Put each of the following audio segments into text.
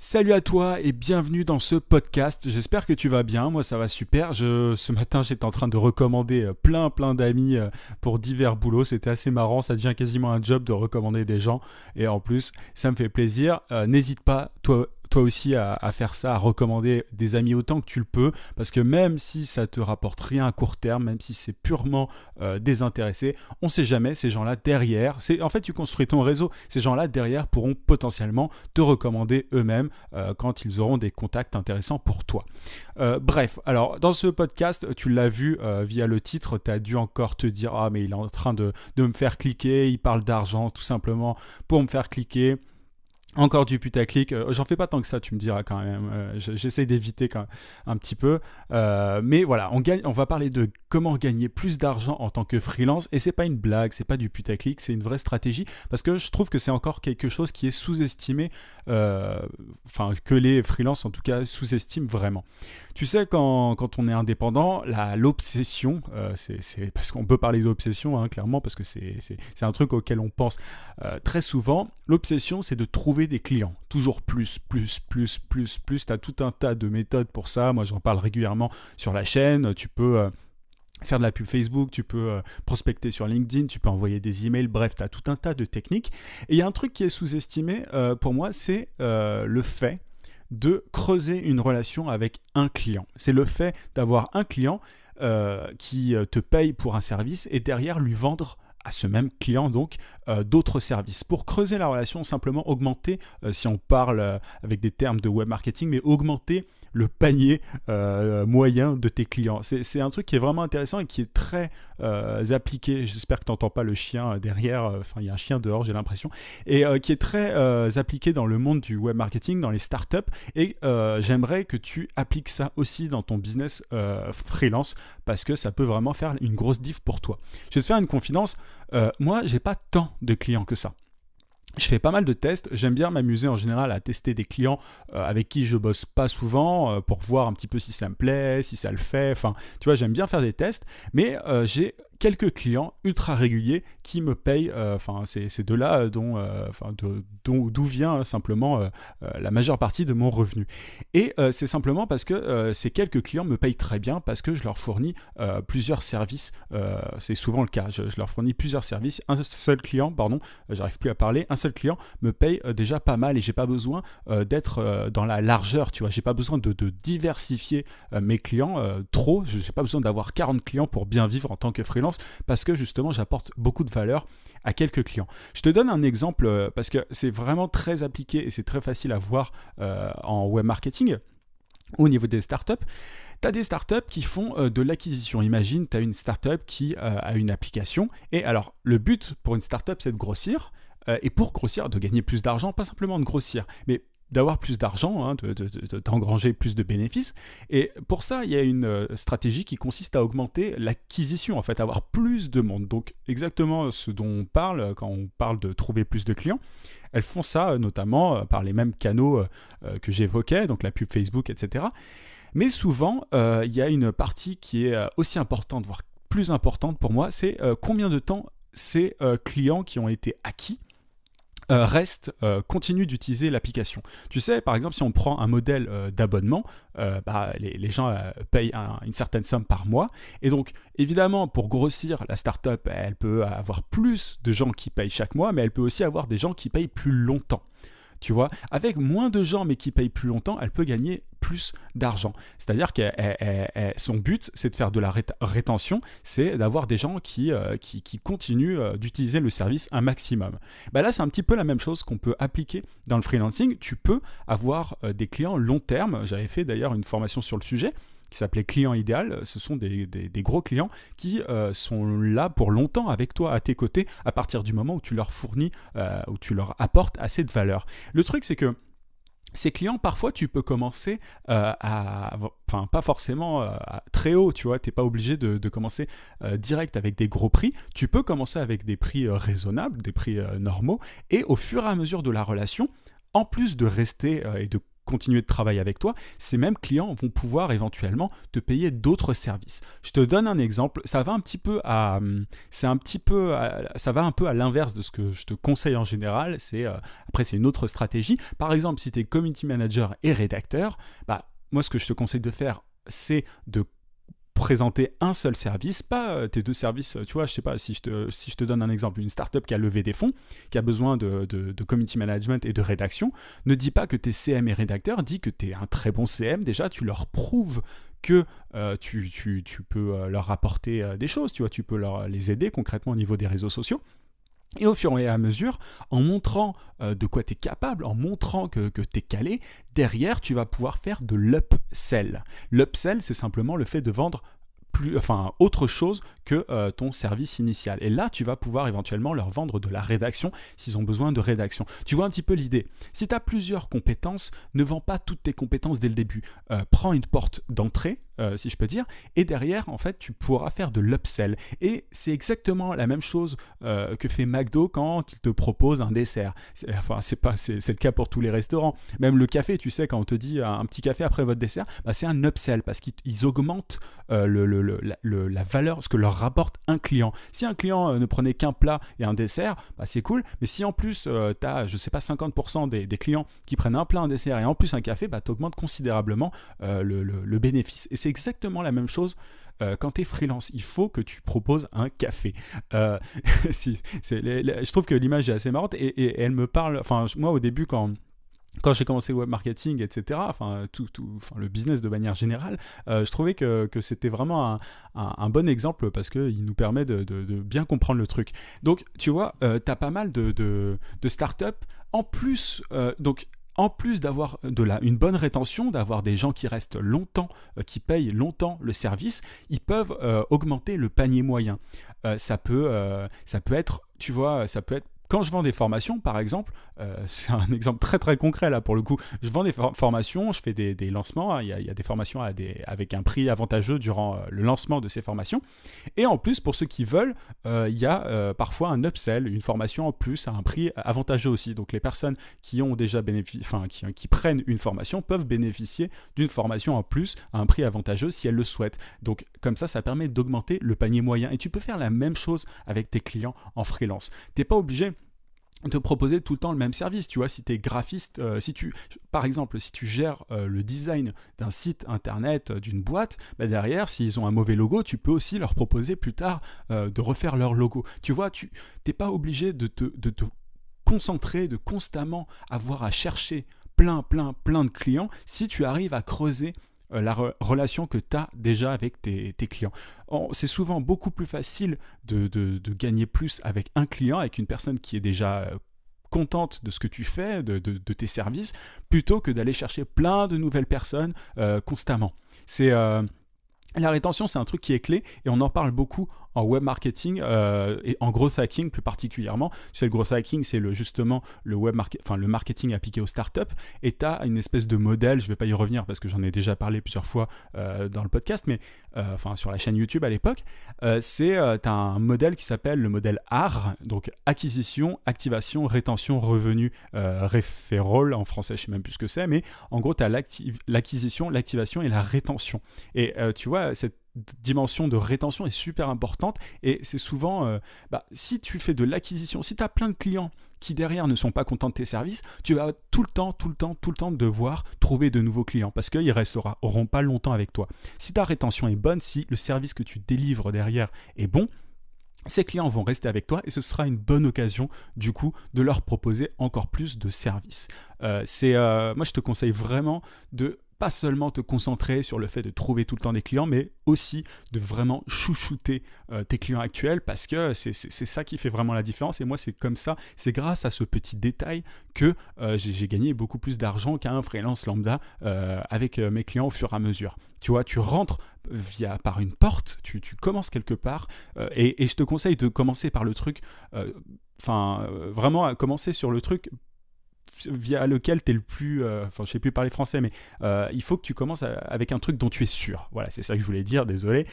Salut à toi et bienvenue dans ce podcast. J'espère que tu vas bien. Moi, ça va super. Ce matin, j'étais en train de recommander plein d'amis pour divers boulots. C'était assez marrant. Ça devient quasiment un job de recommander des gens. Et en plus, ça me fait plaisir. N'hésite pas, toi aussi à faire ça, à recommander des amis autant que tu le peux, parce que même si ça te rapporte rien à court terme, même si c'est purement désintéressé, on sait jamais, ces gens-là derrière, en fait tu construis ton réseau, ces gens-là derrière pourront potentiellement te recommander eux-mêmes quand ils auront des contacts intéressants pour toi. Bref, alors dans ce podcast, tu l'as vu via le titre, tu as dû encore te dire « Ah mais il est en train de me faire cliquer, il parle d'argent tout simplement pour me faire cliquer ». Encore du putaclic, j'en fais pas tant que ça, tu me diras quand même. J'essaie d'éviter quand même un petit peu, mais voilà, on va parler de comment gagner plus d'argent en tant que freelance. Et c'est pas une blague, c'est pas du putaclic, c'est une vraie stratégie parce que je trouve que c'est encore quelque chose qui est sous-estimé, que les freelances en tout cas sous-estiment vraiment. Tu sais, quand on est indépendant, l'obsession, c'est parce qu'on peut parler d'obsession, hein, clairement, parce que c'est un truc auquel on pense très souvent. L'obsession, c'est de trouver des clients. Toujours plus. Tu as tout un tas de méthodes pour ça. Moi, j'en parle régulièrement sur la chaîne. Tu peux faire de la pub Facebook, tu peux prospecter sur LinkedIn, tu peux envoyer des emails, bref, tu as tout un tas de techniques. Et il y a un truc qui est sous-estimé pour moi, c'est le fait de creuser une relation avec un client. C'est le fait d'avoir un client qui te paye pour un service et derrière lui vendre à ce même client donc d'autres services. Pour creuser la relation, simplement augmenter, si on parle avec des termes de web marketing, mais augmenter le panier moyen de tes clients. C'est un truc qui est vraiment intéressant et qui est très appliqué. J'espère que tu n'entends pas le chien derrière, il y a un chien dehors, j'ai l'impression, et qui est très appliqué dans le monde du web marketing, dans les startups, et j'aimerais que tu appliques ça aussi dans ton business freelance, parce que ça peut vraiment faire une grosse diff pour toi. Je vais te faire une confidence. Moi, j'ai pas tant de clients que ça. Je fais pas mal de tests, j'aime bien m'amuser en général à tester des clients avec qui je bosse pas souvent pour voir un petit peu si ça me plaît, si ça le fait, enfin tu vois, j'aime bien faire des tests, mais j'ai quelques clients ultra réguliers qui me payent, c'est de là d'où vient simplement la majeure partie de mon revenu. Et c'est simplement parce que ces quelques clients me payent très bien parce que je leur fournis plusieurs services, c'est souvent le cas, je leur fournis plusieurs services, j'arrive plus à parler, un seul client me paye déjà pas mal et j'ai pas besoin d'être dans la largeur, tu vois, j'ai pas besoin de diversifier mes clients trop, j'ai pas besoin d'avoir 40 clients pour bien vivre en tant que freelance parce que justement j'apporte beaucoup de valeur à quelques clients. Je te donne un exemple parce que c'est vraiment très appliqué et c'est très facile à voir en web marketing. Au niveau des startups, tu as des startups qui font de l'acquisition. Imagine, tu as une startup qui a une application et alors le but pour une startup c'est de grossir et pour grossir, de gagner plus d'argent, pas simplement de grossir, mais d'avoir plus d'argent, hein, d'engranger plus de bénéfices. Et pour ça, il y a une stratégie qui consiste à augmenter l'acquisition, en fait, avoir plus de monde. Donc exactement ce dont on parle quand on parle de trouver plus de clients. Elles font ça notamment par les mêmes canaux que j'évoquais, donc la pub Facebook, etc. Mais souvent, il y a une partie qui est aussi importante, voire plus importante pour moi, c'est combien de temps ces clients qui ont été acquis continuent d'utiliser l'application. Tu sais, par exemple, si on prend un modèle d'abonnement, les gens payent une certaine somme par mois. Et donc, évidemment, pour grossir, la startup, elle peut avoir plus de gens qui payent chaque mois, mais elle peut aussi avoir des gens qui payent plus longtemps. Tu vois, avec moins de gens mais qui payent plus longtemps, elle peut gagner plus d'argent. C'est-à-dire que son but, c'est de faire de la rétention, c'est d'avoir des gens qui continuent d'utiliser le service un maximum. Là, c'est un petit peu la même chose qu'on peut appliquer dans le freelancing. Tu peux avoir des clients long terme. J'avais fait d'ailleurs une formation sur le sujet qui s'appelait Client Idéal. Ce sont des gros clients qui sont là pour longtemps avec toi, à tes côtés, à partir du moment où tu leur fournis, où tu leur apportes assez de valeur. Le truc, c'est que ces clients, parfois, tu peux commencer pas forcément très haut, tu vois, tu n'es pas obligé de commencer direct avec des gros prix, tu peux commencer avec des prix raisonnables, des prix normaux, et au fur et à mesure de la relation, en plus de rester et de continuer de travailler avec toi, ces mêmes clients vont pouvoir éventuellement te payer d'autres services. Je te donne un exemple, ça va un peu à l'inverse de ce que je te conseille en général. Après, c'est une autre stratégie. Par exemple, si tu es community manager et rédacteur, moi, ce que je te conseille de faire, c'est de présenter un seul service, pas tes deux services. Tu vois, je sais pas, si je te donne un exemple, une startup qui a levé des fonds, qui a besoin de community management et de rédaction, ne dis pas que tu es CM et rédacteur, dis que tu es un très bon CM. Déjà, tu leur prouves que tu peux leur apporter des choses, tu vois, tu peux les aider concrètement au niveau des réseaux sociaux. Et au fur et à mesure, en montrant de quoi tu es capable, en montrant que tu es calé, derrière, tu vas pouvoir faire de l'upsell. L'upsell, c'est simplement le fait de vendre autre chose que ton service initial. Et là, tu vas pouvoir éventuellement leur vendre de la rédaction s'ils ont besoin de rédaction. Tu vois un petit peu l'idée. Si tu as plusieurs compétences, ne vends pas toutes tes compétences dès le début. Prends une porte d'entrée, si je peux dire, et derrière, en fait, tu pourras faire de l'upsell. Et c'est exactement la même chose que fait McDo quand il te propose un dessert. C'est le cas pour tous les restaurants. Même le café, tu sais, quand on te dit un petit café après votre dessert, c'est un upsell parce qu'ils augmentent la valeur, ce que leur rapporte un client. Si un client ne prenait qu'un plat et un dessert, c'est cool, mais si en plus tu as, je sais pas, 50% des clients qui prennent un plat, un dessert et en plus un café, tu augmentes considérablement le bénéfice. Et c'est exactement la même chose quand tu es freelance. Il faut que tu proposes un café. Je trouve que l'image est assez marrante et elle me parle. Enfin, moi au début, quand j'ai commencé le web marketing, etc., le business de manière générale, je trouvais que c'était vraiment un bon exemple parce qu'il nous permet de bien comprendre le truc. Donc, tu vois, tu as pas mal de startups. En plus d'avoir une bonne rétention, d'avoir des gens qui restent longtemps, qui payent longtemps le service, ils peuvent augmenter le panier moyen. Ça peut être, tu vois, quand je vends des formations, par exemple, c'est un exemple très très concret là pour le coup, je vends des formations, je fais des lancements, il y a des formations avec un prix avantageux durant le lancement de ces formations, et en plus pour ceux qui veulent, il y a parfois un upsell, une formation en plus à un prix avantageux aussi, donc les personnes qui ont déjà qui prennent une formation peuvent bénéficier d'une formation en plus à un prix avantageux si elles le souhaitent, donc comme ça permet d'augmenter le panier moyen, et tu peux faire la même chose avec tes clients en freelance. T'es pas obligé te proposer tout le temps le même service, tu vois, si tu es graphiste, par exemple, si tu gères le design d'un site internet, d'une boîte, derrière, s'ils ont un mauvais logo, tu peux aussi leur proposer plus tard de refaire leur logo. Tu vois, tu n'es pas obligé de te concentrer, de constamment avoir à chercher plein de clients si tu arrives à creuser la relation que tu as déjà avec tes clients. C'est souvent beaucoup plus facile de gagner plus avec un client, avec une personne qui est déjà contente de ce que tu fais, de tes services, plutôt que d'aller chercher plein de nouvelles personnes constamment. La rétention, c'est un truc qui est clé et on en parle beaucoup en web marketing et en growth hacking plus particulièrement. Tu sais, le growth hacking, c'est justement le marketing appliqué aux startups, et tu as une espèce de modèle, je ne vais pas y revenir parce que j'en ai déjà parlé plusieurs fois dans le podcast, mais sur la chaîne YouTube à l'époque, tu as un modèle qui s'appelle le modèle AR, donc acquisition, activation, rétention, revenu, referral en français, je ne sais même plus ce que c'est, mais en gros, tu as l'acquisition, l'activation et la rétention. Et tu vois, cette dimension de rétention est super importante, et c'est souvent si tu fais de l'acquisition, si tu as plein de clients qui derrière ne sont pas contents de tes services, tu vas tout le temps devoir trouver de nouveaux clients parce qu'ils resteront pas longtemps avec toi. Si ta rétention est bonne, si le service que tu délivres derrière est bon, ces clients vont rester avec toi et ce sera une bonne occasion du coup de leur proposer encore plus de services. Moi je te conseille vraiment de pas seulement te concentrer sur le fait de trouver tout le temps des clients, mais aussi de vraiment chouchouter tes clients actuels, parce que c'est ça qui fait vraiment la différence. Et moi, c'est comme ça, c'est grâce à ce petit détail que j'ai gagné beaucoup plus d'argent qu'un freelance lambda avec mes clients au fur et à mesure. Tu vois, tu rentres par une porte, tu commences quelque part, et je te conseille de commencer par le truc, vraiment à commencer sur le truc via lequel tu es le plus... je sais plus parler français, mais il faut que tu commences avec un truc dont tu es sûr. Voilà, c'est ça que je voulais dire, désolé.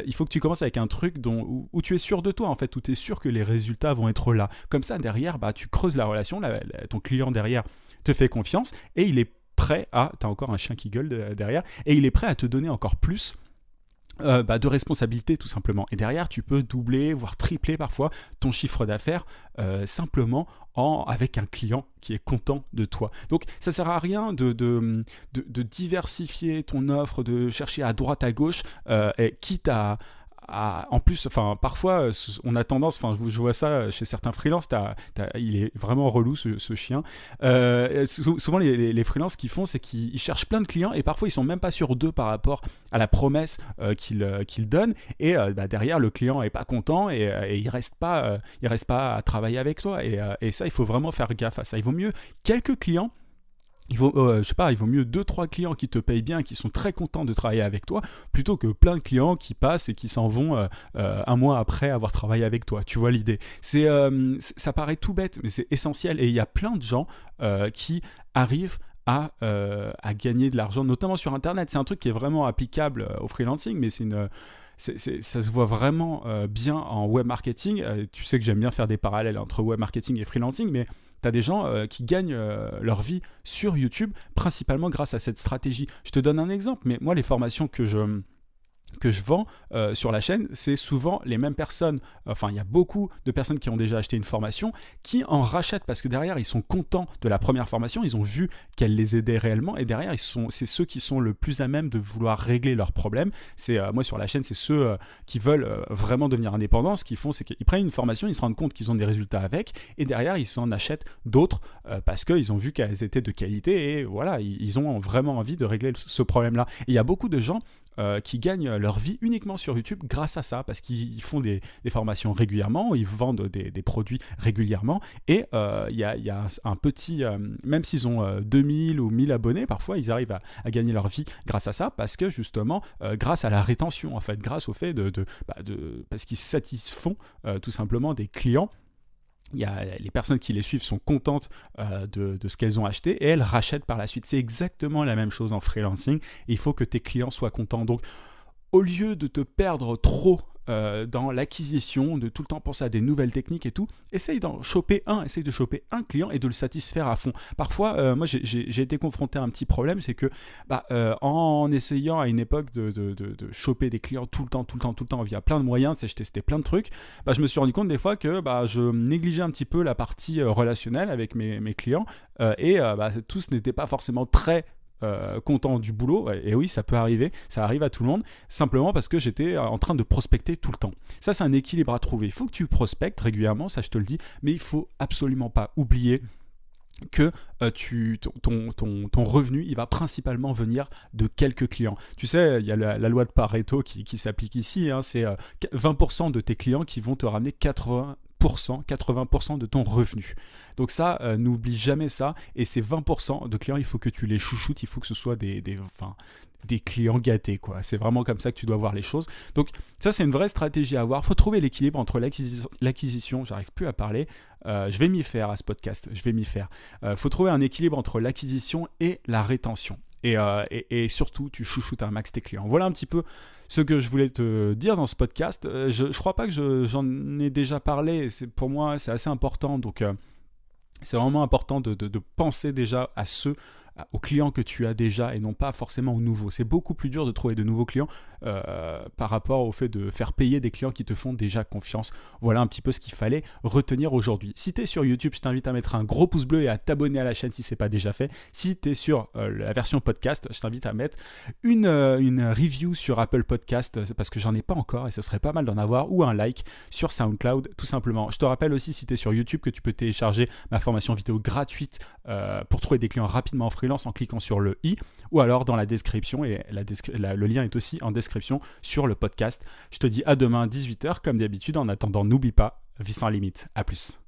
Il faut que tu commences avec un truc où tu es sûr de toi, en fait, où tu es sûr que les résultats vont être là. Comme ça, derrière, tu creuses la relation, ton client derrière te fait confiance et il est prêt à... T'as encore un chien qui gueule derrière. Et il est prêt à te donner encore plus de responsabilité tout simplement. Et derrière, tu peux doubler, voire tripler parfois ton chiffre d'affaires simplement avec un client qui est content de toi. Donc ça sert à rien de diversifier ton offre, de chercher à droite à gauche, quitte en plus, enfin, parfois, on a tendance, enfin, je vois ça chez certains freelances, il est vraiment relou ce chien. Souvent, les freelances, ce qu'ils font, c'est qu'ils cherchent plein de clients et parfois, ils sont même pas sûrs d'eux par rapport à la promesse qu'ils donnent. Et derrière, le client est pas content et il reste pas à travailler avec toi. Et ça, il faut vraiment faire gaffe à ça. Il vaut mieux quelques clients. Il vaut mieux 2-3 clients qui te payent bien, qui sont très contents de travailler avec toi, plutôt que plein de clients qui passent et qui s'en vont un mois après avoir travaillé avec toi. Tu vois l'idée. Ça paraît tout bête, mais c'est essentiel. Et il y a plein de gens qui arrivent à gagner de l'argent, notamment sur Internet. C'est un truc qui est vraiment applicable au freelancing, mais ça se voit vraiment bien en web marketing. Tu sais que j'aime bien faire des parallèles entre web marketing et freelancing, mais tu as des gens qui gagnent leur vie sur YouTube, principalement grâce à cette stratégie. Je te donne un exemple, mais moi, les formations que je vends sur la chaîne, c'est souvent les mêmes personnes. Enfin, il y a beaucoup de personnes qui ont déjà acheté une formation, qui en rachètent parce que derrière, ils sont contents de la première formation, ils ont vu qu'elle les aidait réellement et derrière, c'est ceux qui sont le plus à même de vouloir régler leurs problèmes. Moi, sur la chaîne, c'est ceux qui veulent vraiment devenir indépendants. Ce qu'ils font, c'est qu'ils prennent une formation, ils se rendent compte qu'ils ont des résultats avec et derrière, ils s'en achètent d'autres parce qu'ils ont vu qu'elles étaient de qualité et voilà, ils ont vraiment envie de régler ce problème-là. Et il y a beaucoup de gens qui gagnent leur vie uniquement sur YouTube grâce à ça, parce qu'ils font des formations régulièrement, ils vendent des produits régulièrement, et il y a un petit, même s'ils ont 2000 ou 1000 abonnés, parfois ils arrivent à gagner leur vie grâce à ça, parce que justement, grâce à la rétention, en fait, grâce au fait parce qu'ils satisfont tout simplement des clients. Les personnes qui les suivent sont contentes de ce qu'elles ont acheté et elles rachètent par la suite. C'est exactement la même chose en freelancing. Et il faut que tes clients soient contents. Donc, au lieu de te perdre trop dans l'acquisition, de tout le temps penser à des nouvelles techniques et tout, essaye de choper un client et de le satisfaire à fond. Parfois, moi j'ai été confronté à un petit problème, c'est que en essayant à une époque de choper des clients tout le temps via plein de moyens, je testais plein de trucs, je me suis rendu compte des fois que je négligeais un petit peu la partie relationnelle avec mes clients et tous n'étaient pas forcément très content du boulot, et oui, ça peut arriver, ça arrive à tout le monde, simplement parce que j'étais en train de prospecter tout le temps. Ça, c'est un équilibre à trouver. Il faut que tu prospectes régulièrement, ça je te le dis, mais il faut absolument pas oublier que ton revenu, il va principalement venir de quelques clients. Tu sais, il y a la loi de Pareto qui s'applique ici, hein, c'est 20% de tes clients qui vont te ramener 80% de ton revenu. Donc ça, n'oublie jamais ça. Et ces 20% de clients, il faut que tu les chouchoutes, il faut que ce soit des clients gâtés, quoi. C'est vraiment comme ça que tu dois voir les choses. Donc ça, c'est une vraie stratégie à avoir. Il faut trouver l'équilibre entre l'acquisition, j'arrive plus à parler, je vais m'y faire à ce podcast, je vais m'y faire. Faut trouver un équilibre entre l'acquisition et la rétention. Et surtout, tu chouchoutes un max tes clients. Voilà un petit peu ce que je voulais te dire dans ce podcast. Je ne crois pas que j'en ai déjà parlé. Pour moi, c'est assez important. Donc, c'est vraiment important de penser déjà aux clients que tu as déjà et non pas forcément aux nouveaux. C'est beaucoup plus dur de trouver de nouveaux clients par rapport au fait de faire payer des clients qui te font déjà confiance. Voilà un petit peu ce qu'il fallait retenir aujourd'hui. Si tu es sur YouTube, je t'invite à mettre un gros pouce bleu et à t'abonner à la chaîne si ce n'est pas déjà fait. Si tu es sur la version podcast, je t'invite à mettre une review sur Apple Podcast parce que j'en ai pas encore et ce serait pas mal d'en avoir, ou un like sur SoundCloud tout simplement. Je te rappelle aussi, si tu es sur YouTube, que tu peux télécharger ma formation vidéo gratuite pour trouver des clients rapidement en freelance en cliquant sur le i, ou alors dans la description, et le lien est aussi en description sur le podcast. Je te dis à demain 18h comme d'habitude. En attendant, n'oublie pas, vie sans limite. À plus.